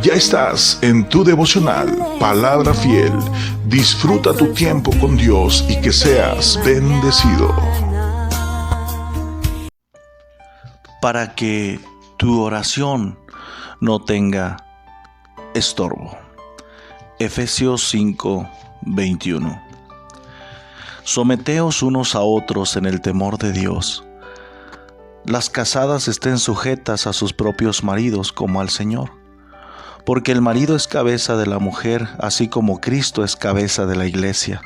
Ya estás en tu devocional, Palabra Fiel. Disfruta tu tiempo con Dios y que seas bendecido. Para que tu oración no tenga estorbo. Efesios 5:21. Someteos unos a otros en el temor de Dios. Las casadas estén sujetas a sus propios maridos como al Señor. Porque el marido es cabeza de la mujer, así como Cristo es cabeza de la iglesia,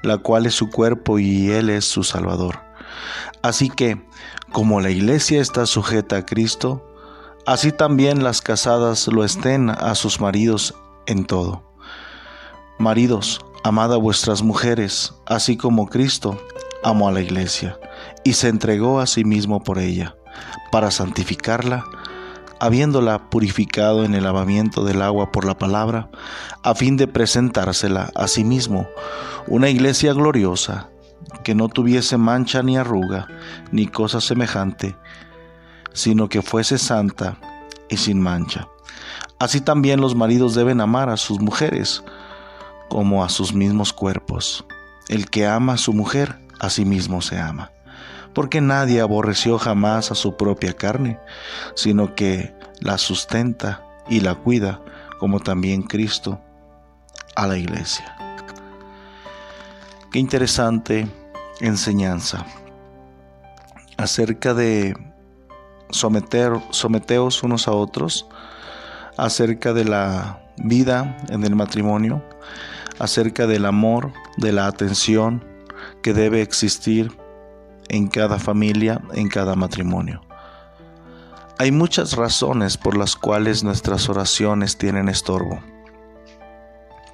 la cual es su cuerpo y Él es su Salvador. Así que, como la iglesia está sujeta a Cristo, así también las casadas lo estén a sus maridos en todo. Maridos, amad a vuestras mujeres, así como Cristo amó a la iglesia, y se entregó a sí mismo por ella, para santificarla, habiéndola purificado en el lavamiento del agua por la palabra, a fin de presentársela a sí mismo, una iglesia gloriosa, que no tuviese mancha ni arruga, ni cosa semejante, sino que fuese santa y sin mancha. Así también los maridos deben amar a sus mujeres, como a sus mismos cuerpos. El que ama a su mujer, a sí mismo se ama. Porque nadie aborreció jamás a su propia carne, sino que la sustenta y la cuida, como también Cristo a la iglesia. Qué interesante enseñanza acerca de someteos unos a otros, acerca de la vida en el matrimonio, acerca del amor, de la atención que debe existir en cada familia, en cada matrimonio. Hay muchas razones por las cuales nuestras oraciones tienen estorbo,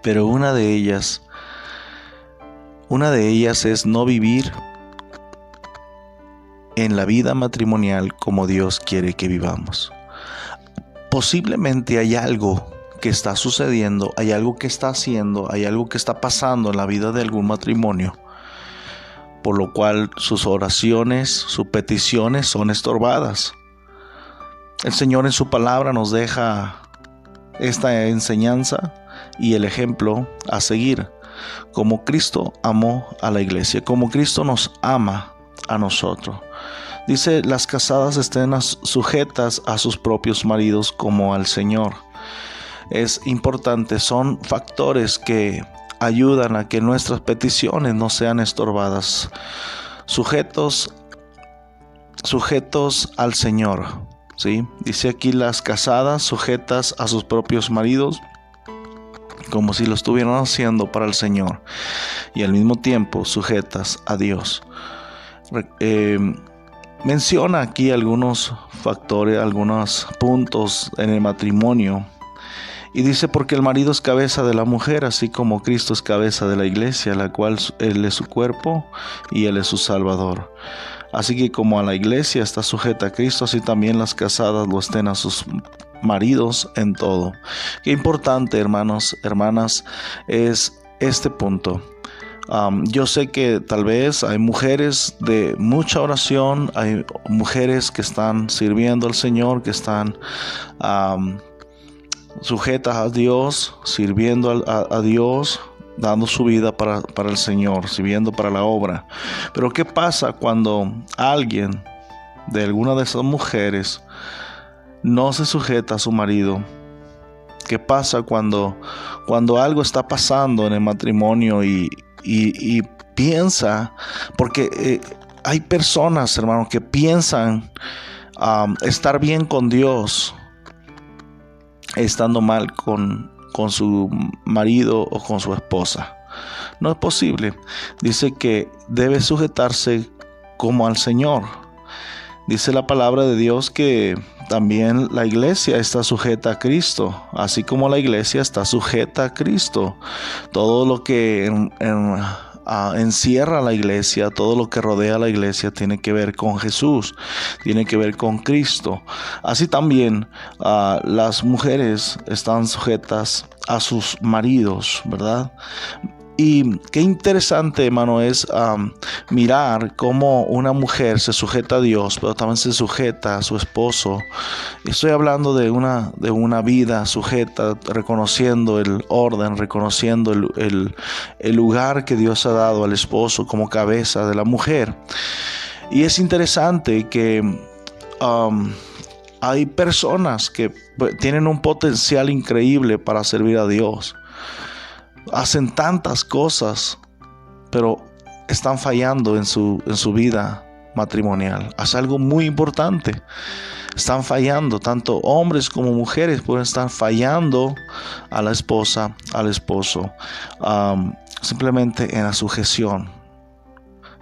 pero una de ellas es no vivir en la vida matrimonial como Dios quiere que vivamos. Posiblemente hay algo que está sucediendo, hay algo que está haciendo, hay algo que está pasando en la vida de algún matrimonio, por lo cual sus oraciones, sus peticiones son estorbadas. El Señor en su palabra nos deja esta enseñanza y el ejemplo a seguir, como Cristo amó a la iglesia, como Cristo nos ama a nosotros. Dice, las casadas estén sujetas a sus propios maridos como al Señor. Es importante, son factores que ayudan a que nuestras peticiones no sean estorbadas. Sujetos al Señor, ¿sí? Dice aquí, las casadas sujetas a sus propios maridos, como si lo estuvieran haciendo para el Señor, y al mismo tiempo sujetas a Dios. Menciona aquí algunos factores, algunos puntos en el matrimonio. Y dice, porque el marido es cabeza de la mujer, así como Cristo es cabeza de la iglesia, la cual Él es su cuerpo y Él es su Salvador. Así que como a la iglesia está sujeta a Cristo, así también las casadas lo estén a sus maridos en todo. Qué importante, hermanos, hermanas, es este punto. Yo sé que tal vez hay mujeres de mucha oración, hay mujeres que están sirviendo al Señor, que están sujetas a Dios, sirviendo a Dios, dando su vida para el Señor, sirviendo para la obra. Pero ¿qué pasa cuando alguien de alguna de esas mujeres no se sujeta a su marido? ¿Qué pasa cuando algo está pasando en el matrimonio y piensa, porque hay personas, hermano, que piensan estar bien con Dios, estando mal con su marido o con su esposa? No es posible. Dice que debe sujetarse como al Señor. Dice la palabra de Dios que también la iglesia está sujeta a Cristo, así como la iglesia está sujeta a Cristo. Todo lo que encierra la iglesia, todo lo que rodea a la iglesia tiene que ver con Jesús, tiene que ver con Cristo. Así también las mujeres están sujetas a sus maridos, ¿verdad? Y qué interesante, hermano, es mirar cómo una mujer se sujeta a Dios, pero también se sujeta a su esposo. Estoy hablando de una vida sujeta, reconociendo el orden, reconociendo el lugar que Dios ha dado al esposo como cabeza de la mujer. Y es interesante que hay personas que tienen un potencial increíble para servir a Dios. Hacen tantas cosas, pero están fallando en su vida matrimonial. Es algo muy importante. Están fallando, tanto hombres como mujeres pueden estar fallando a la esposa, al esposo, simplemente en la sujeción.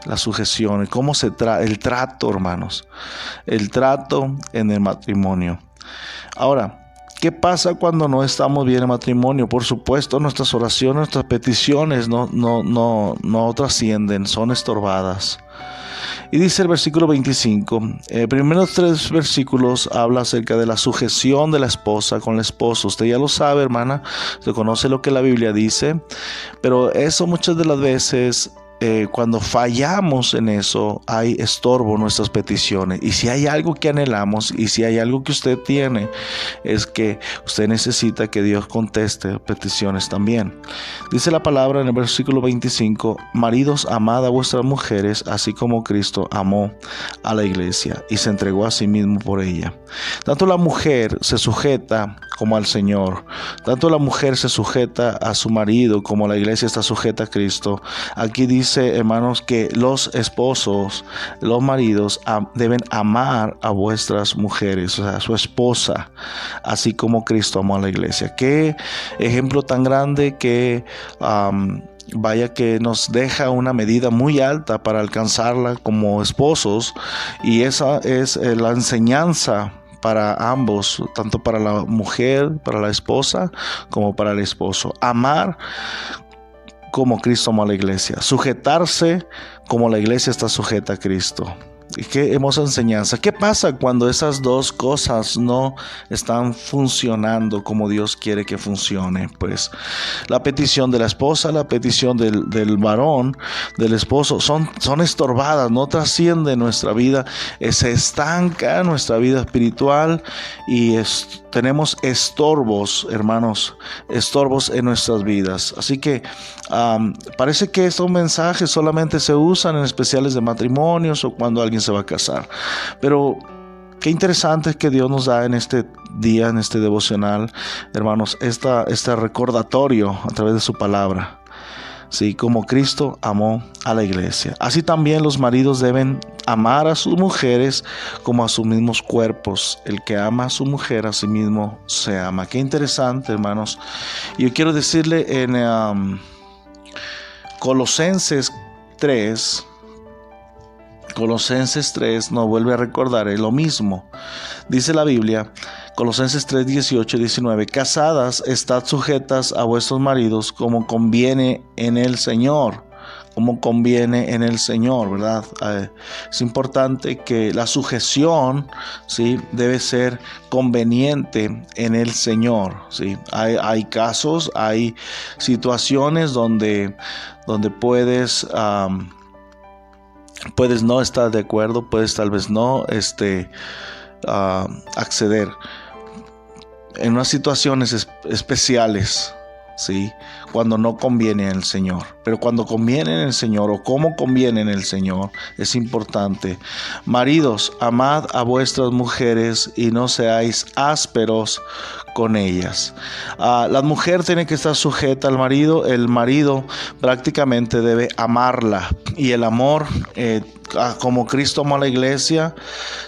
La sujeción, cómo se el trato, hermanos, el trato en el matrimonio. Ahora, ¿qué pasa cuando no estamos bien en matrimonio? Por supuesto, nuestras oraciones, nuestras peticiones no trascienden, son estorbadas. Y dice el versículo 25, primeros 3 versículos habla acerca de la sujeción de la esposa con el esposo. Usted ya lo sabe, hermana, se conoce lo que la Biblia dice, pero eso muchas de las veces, cuando fallamos en eso, hay estorbo en nuestras peticiones. Y si hay algo que anhelamos y si hay algo que usted tiene, es que usted necesita que Dios conteste peticiones también. Dice la palabra en el versículo 25, maridos, amad a vuestras mujeres, así como Cristo amó a la iglesia y se entregó a sí mismo por ella. Tanto la mujer se sujeta como al Señor, tanto la mujer se sujeta a su marido como la iglesia está sujeta a Cristo. Aquí dice, hermanos, que los esposos, los maridos deben amar a vuestras mujeres, o sea, a su esposa, así como Cristo amó a la iglesia. Qué ejemplo tan grande que vaya que nos deja una medida muy alta para alcanzarla como esposos, y esa es la enseñanza para ambos, tanto para la mujer, para la esposa, como para el esposo. Amar como Cristo amó a la iglesia. Sujetarse como la iglesia está sujeta a Cristo. Y qué hermosa enseñanza. ¿Qué pasa cuando esas dos cosas no están funcionando como Dios quiere que funcione? Pues la petición de la esposa, la petición del varón, del esposo, son estorbadas, no trascienden nuestra vida, se estanca nuestra vida espiritual y tenemos estorbos, hermanos, estorbos en nuestras vidas. Así que parece que estos mensajes solamente se usan en especiales de matrimonios o cuando alguien se va a casar. Pero qué interesante es que Dios nos da en este día, en este devocional, hermanos, este recordatorio a través de su palabra. Sí, como Cristo amó a la iglesia. Así también los maridos deben amar a sus mujeres como a sus mismos cuerpos. El que ama a su mujer a sí mismo se ama. Qué interesante, hermanos. Y yo quiero decirle en Colosenses 3 nos vuelve a recordar lo mismo. Dice la Biblia, Colosenses 3, 18, 19, casadas, estad sujetas a vuestros maridos como conviene en el Señor. Como conviene en el Señor, ¿verdad? Es importante que la sujeción, ¿sí?, debe ser conveniente en el Señor, ¿sí? Hay casos, hay situaciones donde puedes no estar de acuerdo, puedes tal vez no acceder en unas situaciones especiales, ¿sí?, cuando no conviene en el Señor. Pero cuando conviene en el Señor, o como conviene en el Señor, es importante. Maridos, amad a vuestras mujeres y no seáis ásperos con ellas. La mujer tiene que estar sujeta al marido. El marido prácticamente debe amarla, y el amor, como Cristo amó a la iglesia,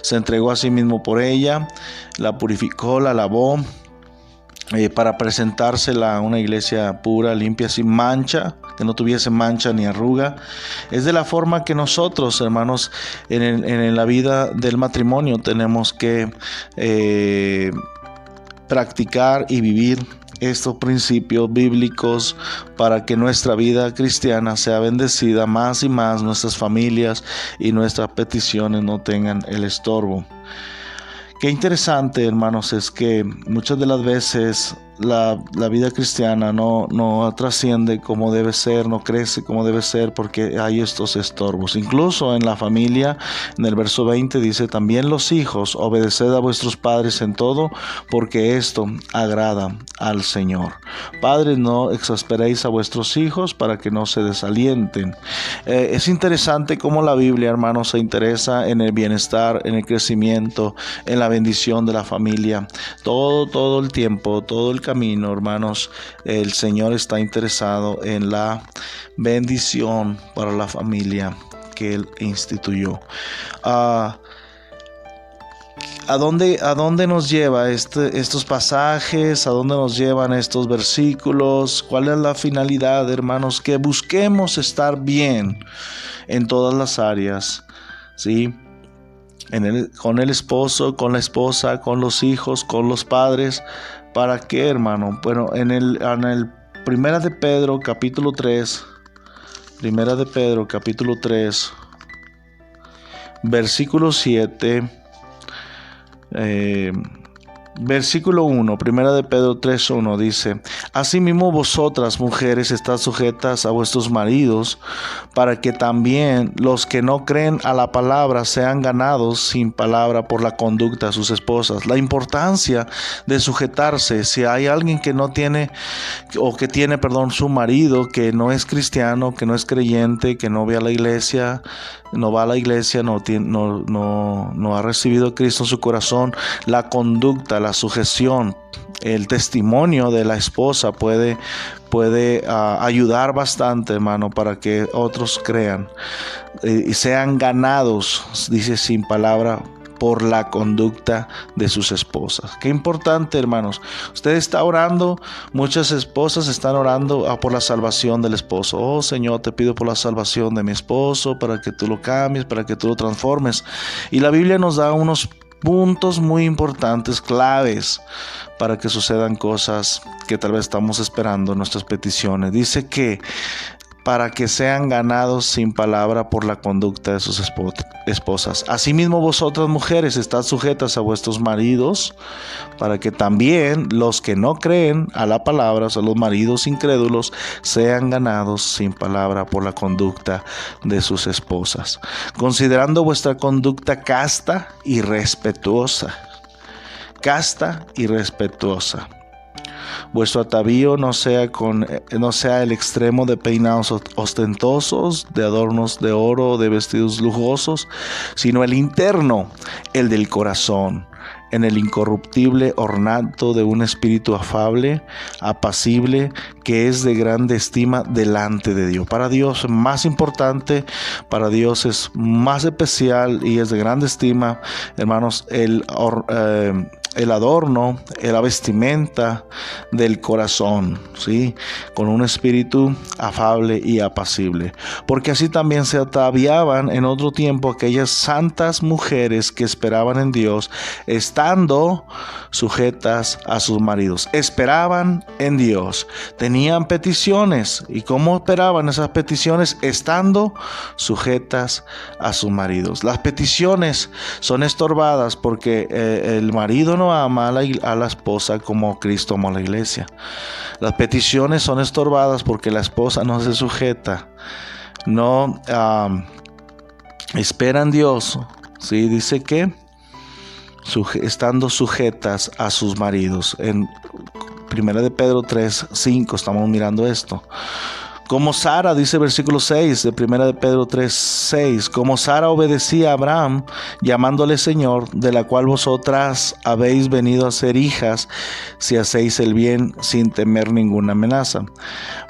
se entregó a sí mismo por ella, la purificó, la lavó, para presentársela a una iglesia pura, limpia, sin mancha, que no tuviese mancha ni arruga. Es de la forma que nosotros, hermanos, en la vida del matrimonio tenemos que practicar y vivir estos principios bíblicos para que nuestra vida cristiana sea bendecida más y más, nuestras familias y nuestras peticiones no tengan el estorbo. Qué interesante, hermanos, es que muchas de las veces la vida cristiana no trasciende como debe ser, no crece como debe ser, porque hay estos estorbos. Incluso en la familia, en el verso 20 dice: también los hijos, obedeced a vuestros padres en todo, porque esto agrada al Señor. Padres, no exasperéis a vuestros hijos para que no se desalienten. Es interesante cómo la Biblia, hermanos, se interesa en el bienestar, en el crecimiento, en la bendición de la familia. Todo el tiempo, todo el camino, hermanos, el Señor está interesado en la bendición para la familia que Él instituyó. ¿A dónde nos lleva estos pasajes? ¿A dónde nos llevan estos versículos? ¿Cuál es la finalidad, hermanos? Que busquemos estar bien en todas las áreas, ¿sí? Con el esposo, con la esposa, con los hijos, con los padres. ¿Para qué, hermano? Bueno, en el Primera de Pedro, capítulo 3, versículo 7, versículo 1, Primera de Pedro 3:1 dice: asimismo vosotras, mujeres, estad sujetas a vuestros maridos, para que también los que no creen a la palabra sean ganados sin palabra por la conducta de sus esposas. La importancia de sujetarse. Si hay alguien que no tiene, o que tiene, su marido que no es cristiano, que no es creyente, que no ve a la iglesia, no va a la iglesia, no ha recibido a Cristo en su corazón, la conducta, la sujeción, el testimonio de la esposa puede ayudar bastante, hermano, para que otros crean y sean ganados, dice, sin palabra, por la conducta de sus esposas. Qué importante, hermanos. Usted está orando, muchas esposas están orando por la salvación del esposo. Oh, Señor, te pido por la salvación de mi esposo, para que tú lo cambies, para que tú lo transformes. Y la Biblia nos da unos puntos muy importantes, claves, para que sucedan cosas que tal vez estamos esperando en nuestras peticiones. Dice que para que sean ganados sin palabra por la conducta de sus esposas. Asimismo vosotras, mujeres, estad sujetas a vuestros maridos, para que también los que no creen a la palabra, o sea, los maridos incrédulos, sean ganados sin palabra por la conducta de sus esposas, considerando vuestra conducta casta y respetuosa. Casta y respetuosa. Vuestro atavío no sea el extremo de peinados ostentosos, de adornos de oro, de vestidos lujosos, sino el interno, el del corazón, en el incorruptible ornato de un espíritu afable, apacible, que es de grande estima delante de Dios. Para Dios es más importante, para Dios es más especial y es de grande estima, hermanos, el adorno, la vestimenta del corazón, ¿sí? Con un espíritu afable y apacible. Porque así también se ataviaban en otro tiempo aquellas santas mujeres que esperaban en Dios, estando sujetas a sus maridos. Esperaban en Dios, tenían peticiones. ¿Y cómo esperaban esas peticiones? Estando sujetas a sus maridos. Las peticiones son estorbadas porque el marido no ama a la esposa como Cristo amó a la iglesia. Las peticiones son estorbadas porque la esposa no se sujeta, no espera en Dios. ¿Sí? Dice que estando sujetas a sus maridos. En 1 de Pedro 3:5 estamos mirando esto. Como Sara, dice versículo 6 de 1 de Pedro 3:6, como Sara obedecía a Abraham, llamándole Señor, de la cual vosotras habéis venido a ser hijas, si hacéis el bien sin temer ninguna amenaza.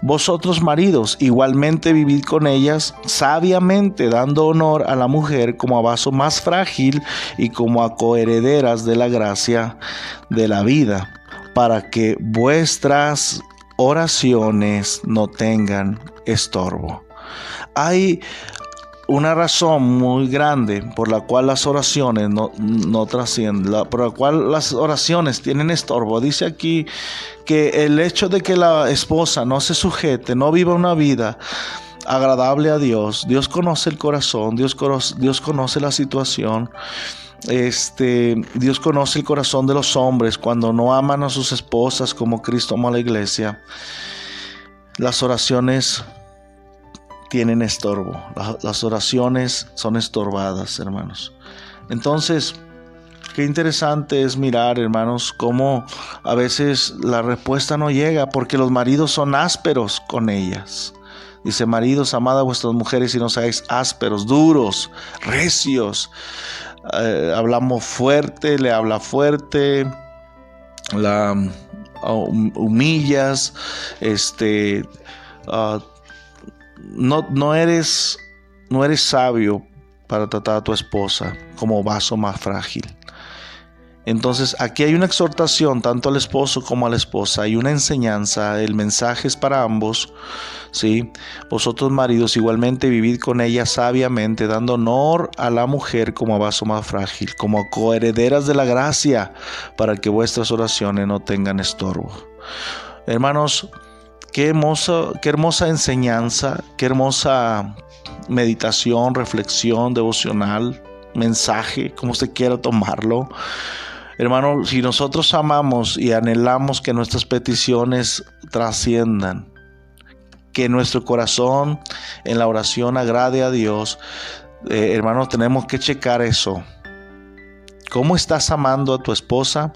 Vosotros, maridos, igualmente vivid con ellas sabiamente, dando honor a la mujer como a vaso más frágil y como a coherederas de la gracia de la vida, para que vuestras oraciones no tengan estorbo. Hay una razón muy grande por la cual las oraciones no trascienden, por la cual las oraciones tienen estorbo. Dice aquí que el hecho de que la esposa no se sujete, no viva una vida agradable a Dios. Dios conoce el corazón, Dios conoce la situación. Dios conoce el corazón de los hombres cuando no aman a sus esposas como Cristo amó a la iglesia. Las oraciones tienen estorbo. Las oraciones son estorbadas, hermanos. Entonces, qué interesante es mirar, hermanos, cómo a veces la respuesta no llega porque los maridos son ásperos con ellas. Dice: maridos, amad a vuestras mujeres y no seáis ásperos, duros, recios. Hablamos fuerte, le habla fuerte, la humillas, no eres sabio para tratar a tu esposa como vaso más frágil. Entonces aquí hay una exhortación tanto al esposo como a la esposa, hay una enseñanza, el mensaje es para ambos, ¿sí? Vosotros maridos igualmente vivid con ella sabiamente, dando honor a la mujer como a vaso más frágil, como coherederas de la gracia, para que vuestras oraciones no tengan estorbo. Hermanos, qué hermosa enseñanza, qué hermosa meditación, reflexión, devocional, mensaje, como usted quiera tomarlo. Hermano, si nosotros amamos y anhelamos que nuestras peticiones trasciendan, que nuestro corazón en la oración agrade a Dios, hermanos, tenemos que checar eso. ¿Cómo estás amando a tu esposa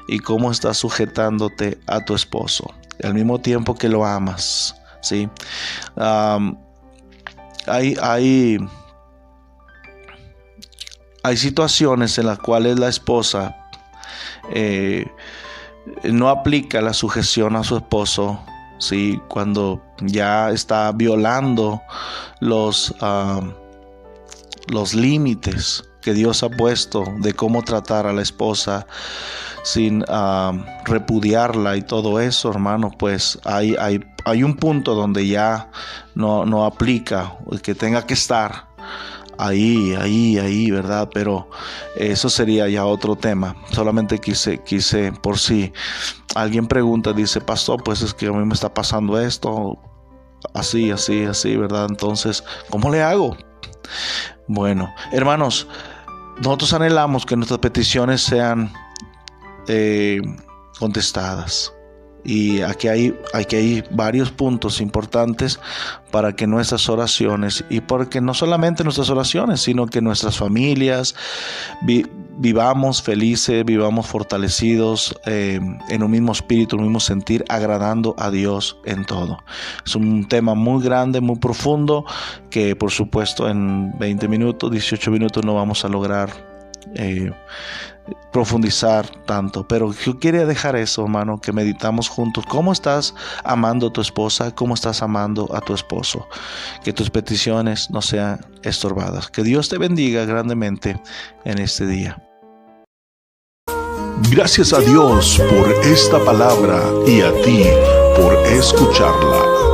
y cómo estás sujetándote a tu esposo al mismo tiempo que lo amas? ¿Sí? Hay situaciones en las cuales la esposa no aplica la sujeción a su esposo, ¿sí? Cuando ya está violando los límites que Dios ha puesto de cómo tratar a la esposa sin repudiarla y todo eso, hermano, pues hay un punto donde ya no aplica que tenga que estar ahí, ¿verdad? Pero eso sería ya otro tema. Solamente quise por si alguien pregunta, dice: pastor, pues es que a mí me está pasando esto, así, ¿verdad? Entonces, ¿cómo le hago? Bueno, hermanos, nosotros anhelamos que nuestras peticiones sean contestadas. Y aquí hay varios puntos importantes para que nuestras oraciones, y porque no solamente nuestras oraciones, sino que nuestras familias vivamos felices, vivamos fortalecidos en un mismo espíritu, un mismo sentir, agradando a Dios en todo. Es un tema muy grande, muy profundo, que por supuesto en 20 minutos, 18 minutos no vamos a lograr profundizar tanto, pero yo quería dejar eso, hermano, que meditamos juntos. ¿Cómo estás amando a tu esposa? ¿Cómo estás amando a tu esposo? Que tus peticiones no sean estorbadas. Que Dios te bendiga grandemente en este día. Gracias a Dios por esta palabra y a ti por escucharla.